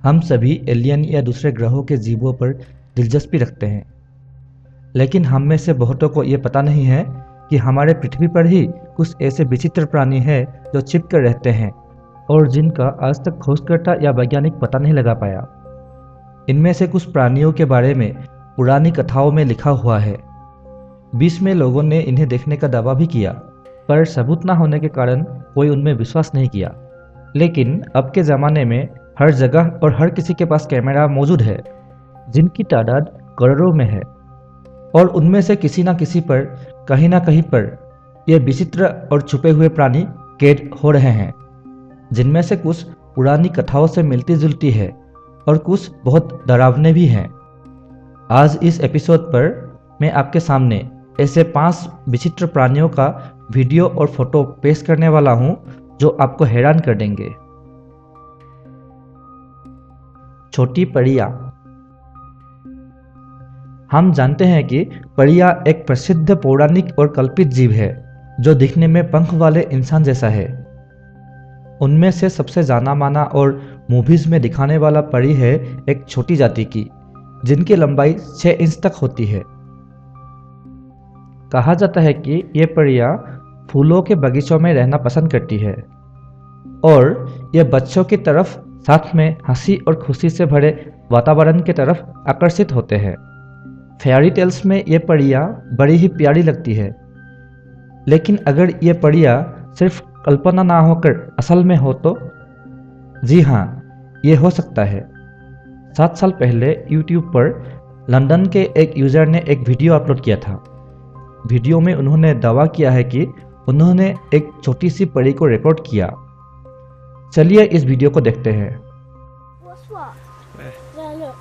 हम सभी एलियन या दूसरे ग्रहों के जीवों पर दिलचस्पी रखते हैं, लेकिन हम में से बहुतों को ये पता नहीं है कि हमारे पृथ्वी पर ही कुछ ऐसे विचित्र प्राणी हैं जो छिप कर रहते हैं और जिनका आज तक खोजकर्ता या वैज्ञानिक पता नहीं लगा पाया। इनमें से कुछ प्राणियों के बारे में पुरानी कथाओं में लिखा हुआ है। बीच में लोगों ने इन्हें देखने का दावा भी किया, पर सबूत न होने के कारण कोई उनमें विश्वास नहीं किया। लेकिन अब के ज़माने में हर जगह और हर किसी के पास कैमरा मौजूद है, जिनकी तादाद करोड़ों में है, और उनमें से किसी न किसी पर कहीं ना कहीं पर ये विचित्र और छुपे हुए प्राणी कैद हो रहे हैं, जिनमें से कुछ पुरानी कथाओं से मिलती जुलती है और कुछ बहुत डरावने भी हैं। आज इस एपिसोड पर मैं आपके सामने ऐसे 5 विचित्र प्राणियों का वीडियो और फोटो पेश करने वाला हूं जो आपको हैरान कर देंगे। छोटी परियां। हम जानते हैं कि परियां एक प्रसिद्ध पौराणिक और कल्पित जीव है जो दिखने में पंख वाले इंसान जैसा है। उनमें से सबसे जाना माना और मूवीज में दिखाने वाला परी है एक छोटी जाति की, जिनकी लंबाई 6 इंच तक होती है। कहा जाता है कि ये परियां फूलों के बगीचों में रहना पसंद करती है और ये बच्चों की तरफ साथ में हंसी और खुशी से भरे वातावरण की तरफ आकर्षित होते हैं। फेयरी टेल्स में ये परियां बड़ी ही प्यारी लगती है, लेकिन अगर ये परियां सिर्फ कल्पना ना होकर असल में हो तो? जी हाँ, ये हो सकता है। 7 साल पहले YouTube पर लंदन के एक यूजर ने एक वीडियो अपलोड किया था। वीडियो में उन्होंने दावा किया है कि उन्होंने एक छोटी सी परी को रिकॉर्ड किया। चलिए इस वीडियो को देखते हैं। What's what? Where? There, look.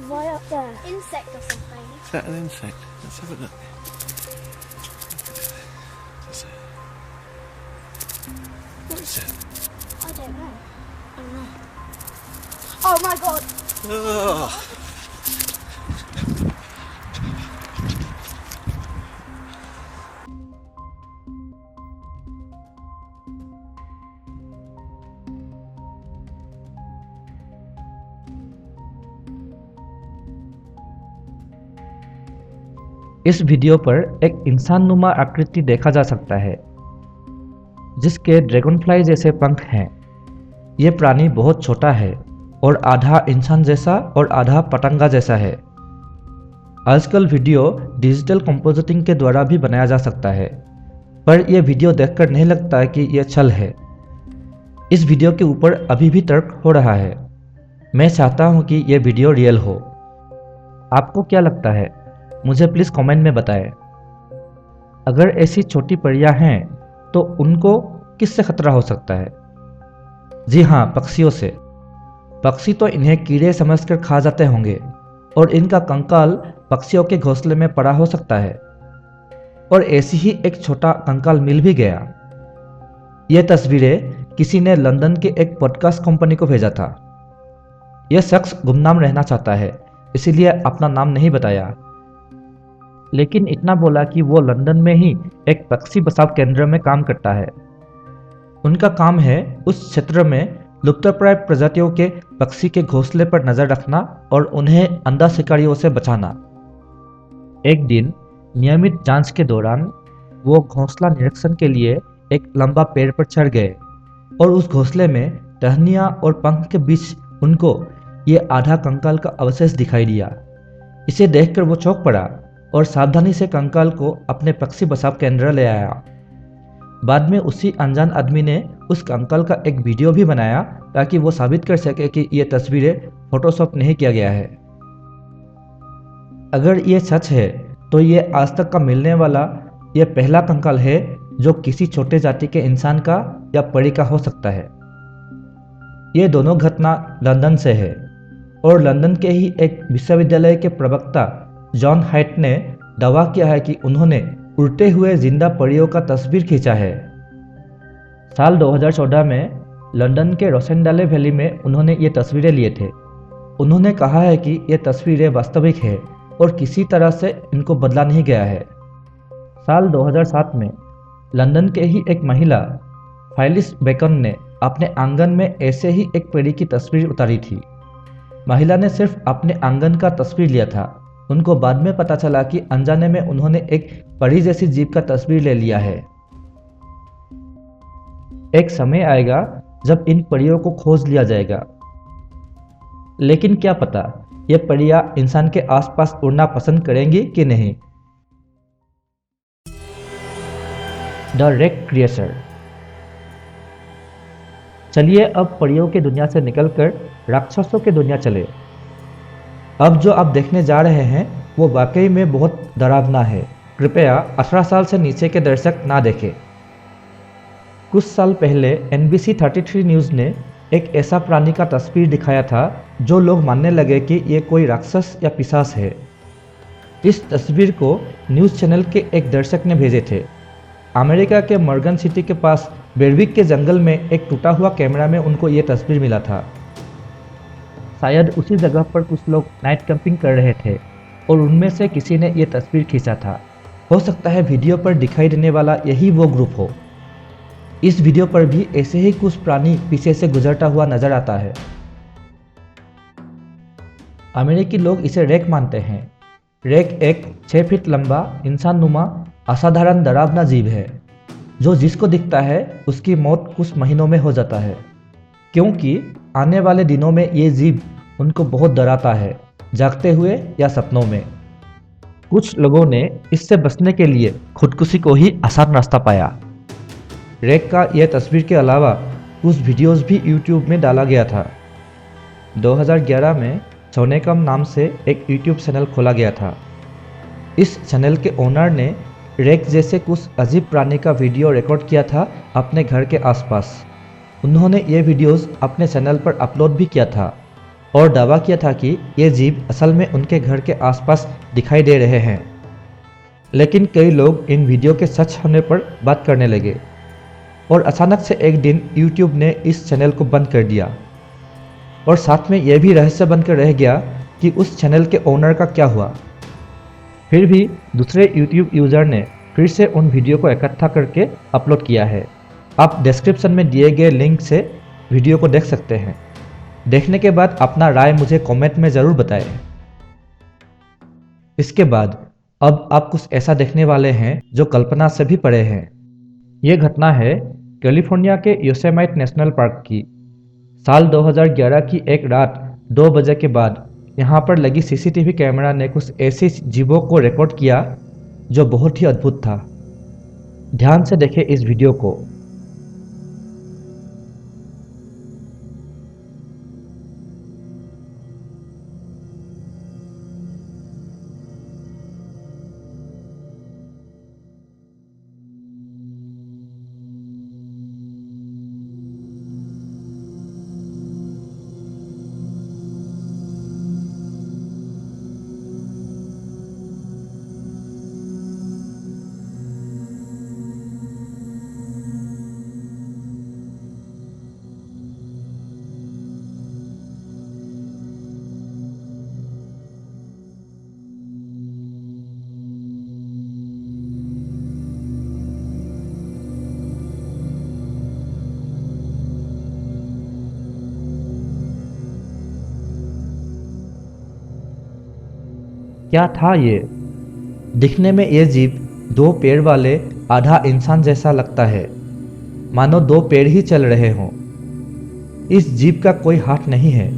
Right up there. Insect or something. Is that an insect? Let's have a look. What is it? I don't know. I don't know. Oh my god! Oh. इस video पर एक इंसानुमा आकृति देखा जा सकता है, जिसके Dragonfly जैसे पंख हैं। ये प्राणी बहुत छोटा है और आधा इंसान जैसा और आधा पतंगा जैसा है। आजकल वीडियो डिजिटल कंपोजिटिंग के द्वारा भी बनाया जा सकता है, पर यह वीडियो देखकर नहीं लगता कि यह छल है। इस वीडियो के ऊपर अभी भी तर्क हो रहा है। मैं चाहता हूं कि यह वीडियो रियल हो। आपको क्या लगता है? मुझे प्लीज़ कमेंट में बताएं। अगर ऐसी छोटी परियां हैं तो उनको किससे खतरा हो सकता है? जी हाँ, पक्षियों से। पक्षी तो इन्हें कीड़े समझकर खा जाते होंगे और इनका कंकाल पक्षियों के घोंसले में पड़ा हो सकता है। और ऐसी ही एक छोटा कंकाल मिल भी गया। यह तस्वीरें किसी ने लंदन के एक पॉडकास्ट कंपनी को भेजा था। यह शख्स गुमनाम रहना चाहता है, इसीलिए अपना नाम नहीं बताया, लेकिन इतना बोला कि वो लंदन में ही एक पक्षी बचाव केंद्र में काम करता है। उनका काम है उस क्षेत्र में लुप्तप्राय प्रजातियों के पक्षी के घोंसले पर नजर रखना और उन्हें अंधा शिकारियों से बचाना। एक दिन नियमित जांच के दौरान वो घोंसला निरीक्षण के लिए एक लंबा पेड़ पर चढ़ गए और उस घोंसले में टहनियां और पंख के बीच उनको ये आधा कंकाल का अवशेष दिखाई दिया। इसे देखकर वो चौंक पड़ा और सावधानी से कंकाल को अपने पक्षी बचाव केंद्र ले आया। बाद में उसी अनजान आदमी ने उस कंकाल का एक वीडियो भी बनाया ताकि वो साबित कर सके कि ये तस्वीरें फोटोशॉप नहीं किया गया है। अगर ये सच है तो ये आज तक का मिलने वाला ये पहला कंकाल है जो किसी छोटे जाति के इंसान का या परी का हो सकता है। ये दोनों घटना लंदन से है और लंदन के ही एक विश्वविद्यालय के प्रवक्ता जॉन हाइट ने दावा किया है कि उन्होंने उड़ते हुए जिंदा परियों का तस्वीर खींचा है। साल 2014 में लंदन के रोसेंडाले वैली में उन्होंने ये तस्वीरें लिए थे। उन्होंने कहा है कि ये तस्वीरें वास्तविक है और किसी तरह से इनको बदला नहीं गया है। साल 2007 में लंदन के ही एक महिला फाइलिस बेकन ने अपने आंगन में ऐसे ही एक परी की तस्वीर उतारी थी। महिला ने सिर्फ अपने आंगन का तस्वीर लिया था। उनको बाद में पता चला कि अनजाने में उन्होंने एक परी जैसी जीव का तस्वीर ले लिया है। एक समय आएगा जब इन परियों को खोज लिया जाएगा, लेकिन क्या पता ये परियां इंसान के आसपास उड़ना पसंद करेंगी कि नहीं। The rake creature. चलिए अब परियों की दुनिया से निकलकर राक्षसों की दुनिया चले। अब जो आप देखने जा रहे हैं वो वाकई में बहुत डरावना है। कृपया 18 साल से नीचे के दर्शक ना देखें। कुछ साल पहले NBC 33 न्यूज़ ने एक ऐसा प्राणी का तस्वीर दिखाया था जो लोग मानने लगे कि ये कोई राक्षस या पिशाच है। इस तस्वीर को न्यूज़ चैनल के एक दर्शक ने भेजे थे। अमेरिका के मॉर्गन सिटी के पास बेरविक के जंगल में एक टूटा हुआ कैमरा में उनको ये तस्वीर मिला था। शायद उसी जगह पर कुछ लोग नाइट कैंपिंग कर रहे थे और उनमें से किसी ने ये तस्वीर खींचा था। हो सकता है वीडियो पर दिखाई देने वाला यही वो ग्रुप हो। इस वीडियो पर भी ऐसे ही कुछ प्राणी पीछे से गुजरता हुआ नजर आता है। अमेरिकी लोग इसे रेक मानते हैं। रेक एक 6 फीट लंबा इंसानुमा असाधारण डरावना जीव है जो जिसको दिखता है उसकी मौत कुछ महीनों में हो जाता है, क्योंकि आने वाले दिनों में ये जीव उनको बहुत डराता है, जागते हुए या सपनों में। कुछ लोगों ने इससे बचने के लिए खुदकुशी को ही आसान रास्ता पाया। रेक का यह तस्वीर के अलावा कुछ वीडियोस भी यूट्यूब में डाला गया था। 2011 में सोनेकम नाम से एक यूट्यूब चैनल खोला गया था। इस चैनल के ओनर ने रेक जैसे कुछ अजीब प्राणी का वीडियो रिकॉर्ड किया था अपने घर के आसपास। उन्होंने ये वीडियोस अपने चैनल पर अपलोड भी किया था और दावा किया था कि ये जीव असल में उनके घर के आसपास दिखाई दे रहे हैं। लेकिन कई लोग इन वीडियो के सच होने पर बात करने लगे और अचानक से एक दिन यूट्यूब ने इस चैनल को बंद कर दिया और साथ में यह भी रहस्य बनकर रह गया कि उस चैनल के ओनर का क्या हुआ। फिर भी दूसरे यूट्यूब यूज़र ने फिर से उन वीडियो को इकट्ठा करके अपलोड किया है। आप डिस्क्रिप्शन में दिए गए लिंक से वीडियो को देख सकते हैं। देखने के बाद अपना राय मुझे कमेंट में ज़रूर बताएं। इसके बाद अब आप कुछ ऐसा देखने वाले हैं जो कल्पना से भी परे हैं। ये घटना है कैलिफोर्निया के योसेमाइट नेशनल पार्क की। साल 2011 की एक रात 2 बजे के बाद यहाँ पर लगी CCTV कैमरा ने कुछ ऐसे जीवों को रिकॉर्ड किया जो बहुत ही अद्भुत था। ध्यान से देखें इस वीडियो को। क्या था ये? दिखने में ये जीव 2 पैर वाले आधा इंसान जैसा लगता है, मानो 2 पैर ही चल रहे हों। इस जीव का कोई हाथ नहीं है,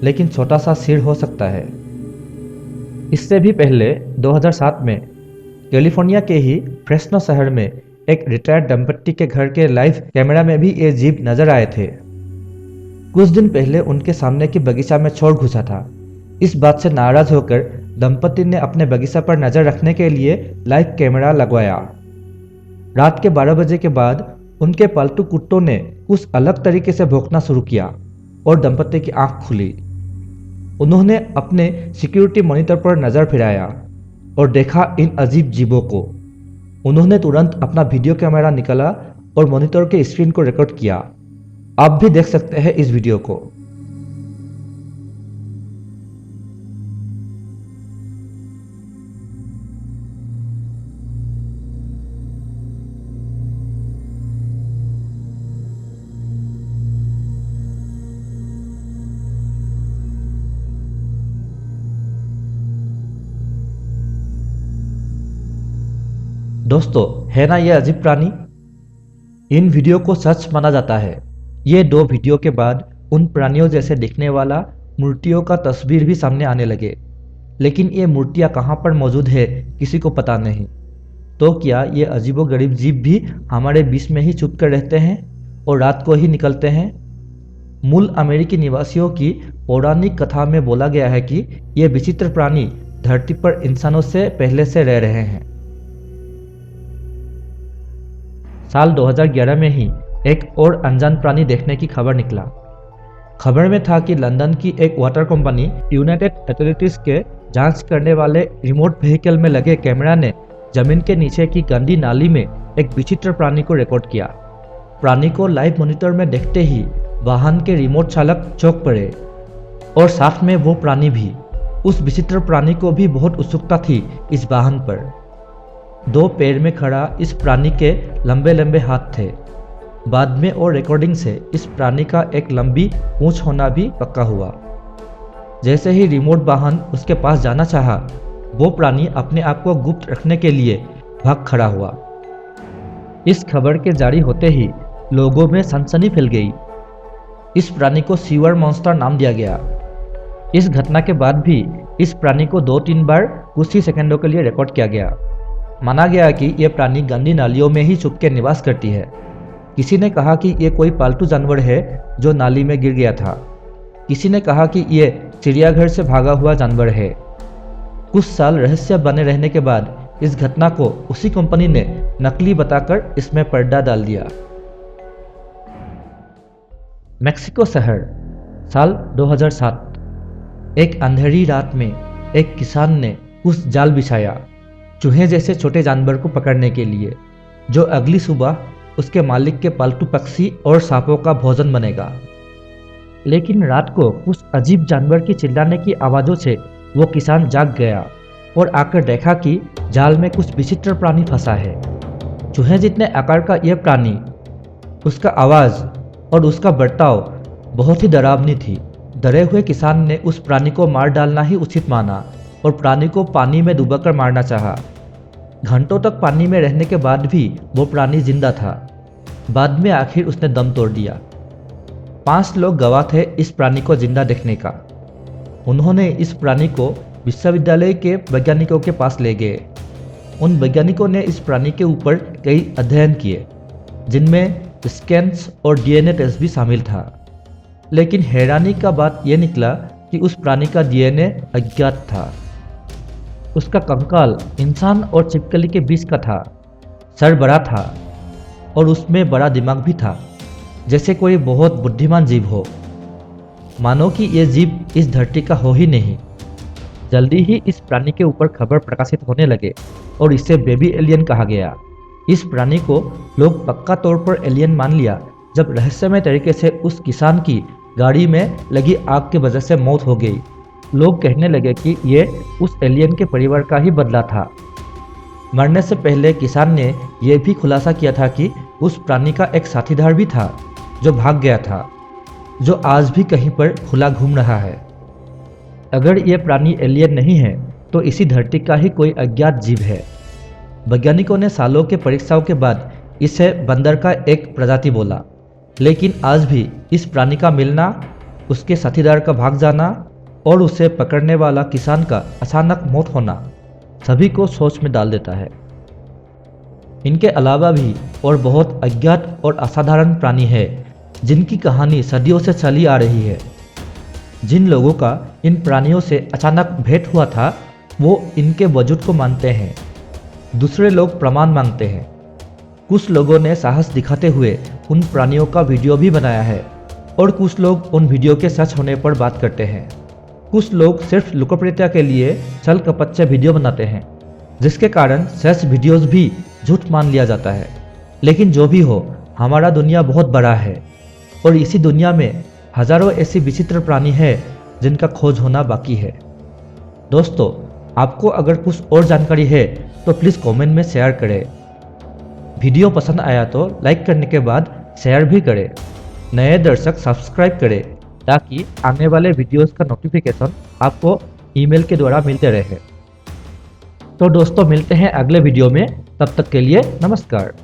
लेकिन छोटा सा सिर हो सकता है। इससे भी पहले 2007 में कैलिफोर्निया के ही फ्रेस्नो शहर में एक रिटायर्ड दंपत्ति के घर के लाइव कैमरा में भी ये जीव नजर आए थे। कुछ दिन पहले उनके सामने की बगीचा में चोर घुसा था। इस बात से नाराज होकर दंपति ने अपने बगीचा पर नजर रखने के लिए लाइव कैमरा लगवाया। रात के 12 बजे के बाद उनके पालतू कुत्तों ने कुछ अलग तरीके से भौंकना शुरू किया और दंपति की आंख खुली। उन्होंने अपने सिक्योरिटी मॉनिटर पर नजर फिराया और देखा इन अजीब जीवों को। उन्होंने तुरंत अपना वीडियो कैमरा निकाला और मॉनिटर के स्क्रीन को रिकॉर्ड किया। आप भी देख सकते हैं इस वीडियो को। दोस्तों, है ना ये अजीब प्राणी। इन वीडियो को सच माना जाता है। ये 2 वीडियो के बाद उन प्राणियों जैसे दिखने वाला मूर्तियों का तस्वीर भी सामने आने लगे, लेकिन ये मूर्तियां कहाँ पर मौजूद है किसी को पता नहीं। तो क्या ये अजीबोगरीब जीव भी हमारे बीच में ही छुप कर रहते हैं और रात को ही निकलते हैं? मूल अमेरिकी निवासियों की पौराणिक कथा में बोला गया है कि ये विचित्र प्राणी धरती पर इंसानों से पहले से रह रहे हैं। साल 2011 में ही एक और अनजान प्राणी देखने की खबर निकला। खबर में था कि लंदन की एक वाटर कंपनी यूनाइटेड अथॉरिटीज के जांच करने वाले रिमोट व्हीकल में लगे कैमरा ने जमीन के नीचे की गंदी नाली में एक विचित्र प्राणी को रिकॉर्ड किया। प्राणी को लाइव मॉनिटर में देखते ही वाहन के रिमोट चालक चौंक पड़े और साथ में वो प्राणी भी। उस विचित्र प्राणी को भी बहुत उत्सुकता थी इस वाहन पर। 2 पैर में खड़ा इस प्राणी के लंबे लंबे हाथ थे। बाद में और रिकॉर्डिंग से इस प्राणी का एक लंबी पूंछ होना भी पक्का हुआ। जैसे ही रिमोट वाहन उसके पास जाना चाहा, वो प्राणी अपने आप को गुप्त रखने के लिए भाग खड़ा हुआ। इस खबर के जारी होते ही लोगों में सनसनी फैल गई। इस प्राणी को सीवर मॉन्स्टर नाम दिया गया। इस घटना के बाद भी इस प्राणी को 2-3 बार कुछ ही सेकंडों के लिए रिकॉर्ड किया गया। माना गया कि यह प्राणी गंदी नालियों में ही छुप के निवास करती है। किसी ने कहा कि यह कोई पालतू जानवर है जो नाली में गिर गया था। किसी ने कहा कि यह चिड़ियाघर से भागा हुआ जानवर है। कुछ साल रहस्य बने रहने के बाद इस घटना को उसी कंपनी ने नकली बताकर इसमें पर्दा डाल दिया। मेक्सिको शहर, साल 2007। एक अंधेरी रात में एक किसान ने कुछ जाल बिछाया चूहे जैसे छोटे जानवर को पकड़ने के लिए, जो अगली सुबह उसके मालिक के पालतू पक्षी और सांपों का भोजन बनेगा। लेकिन रात को उस अजीब जानवर की चिल्लाने की आवाज़ों से वो किसान जाग गया और आकर देखा कि जाल में कुछ विचित्र प्राणी फंसा है। चूहे जितने आकार का यह प्राणी, उसका आवाज़ और उसका बर्ताव बहुत ही डरावनी थी। डरे हुए किसान ने उस प्राणी को मार डालना ही उचित माना और प्राणी को पानी में डुबाकर मारना चाहा। घंटों तक पानी में रहने के बाद भी वो प्राणी जिंदा था। बाद में आखिर उसने दम तोड़ दिया। 5 लोग गवाह थे इस प्राणी को जिंदा देखने का। उन्होंने इस प्राणी को विश्वविद्यालय के वैज्ञानिकों के पास ले गए। उन वैज्ञानिकों ने इस प्राणी के ऊपर कई अध्ययन किए, जिनमें स्कैन्स और डीएनए टेस्ट भी शामिल था। लेकिन हैरानी का बात यह निकला कि उस प्राणी का डीएनए अज्ञात था। उसका कंकाल इंसान और छिपकली के बीच का था। सर बड़ा था और उसमें बड़ा दिमाग भी था, जैसे कोई बहुत बुद्धिमान जीव हो। मानो कि यह जीव इस धरती का हो ही नहीं। जल्दी ही इस प्राणी के ऊपर खबर प्रकाशित होने लगे और इसे बेबी एलियन कहा गया। इस प्राणी को लोग पक्का तौर पर एलियन मान लिया जब रहस्यमय तरीके से उस किसान की गाड़ी में लगी आग की वजह से मौत हो गई। लोग कहने लगे कि ये उस एलियन के परिवार का ही बदला था। मरने से पहले किसान ने यह भी खुलासा किया था कि उस प्राणी का एक साथीदार भी था जो भाग गया था, जो आज भी कहीं पर खुला घूम रहा है। अगर ये प्राणी एलियन नहीं है तो इसी धरती का ही कोई अज्ञात जीव है। वैज्ञानिकों ने सालों के परीक्षाओं के बाद इसे बंदर का एक प्रजाति बोला, लेकिन आज भी इस प्राणी का मिलना, उसके साथीदार का भाग जाना और उसे पकड़ने वाला किसान का अचानक मौत होना सभी को सोच में डाल देता है। इनके अलावा भी और बहुत अज्ञात और असाधारण प्राणी है जिनकी कहानी सदियों से चली आ रही है। जिन लोगों का इन प्राणियों से अचानक भेंट हुआ था वो इनके वजूद को मानते हैं। दूसरे लोग प्रमाण मांगते हैं। कुछ लोगों ने साहस दिखाते हुए उन प्राणियों का वीडियो भी बनाया है और कुछ लोग उन वीडियो के सच होने पर बात करते हैं। कुछ लोग सिर्फ लोकप्रियता के लिए छल कपट से वीडियो बनाते हैं, जिसके कारण सच वीडियोस भी झूठ मान लिया जाता है। लेकिन जो भी हो, हमारा दुनिया बहुत बड़ा है और इसी दुनिया में हजारों ऐसी विचित्र प्राणी हैं जिनका खोज होना बाकी है। दोस्तों, आपको अगर कुछ और जानकारी है तो प्लीज़ कमेंट में शेयर करें। वीडियो पसंद आया तो लाइक करने के बाद शेयर भी करें। नए दर्शक सब्सक्राइब करें ताकि आने वाले वीडियोस का नोटिफिकेशन आपको ईमेल के द्वारा मिलते रहे। तो दोस्तों, मिलते हैं अगले वीडियो में। तब तक के लिए नमस्कार।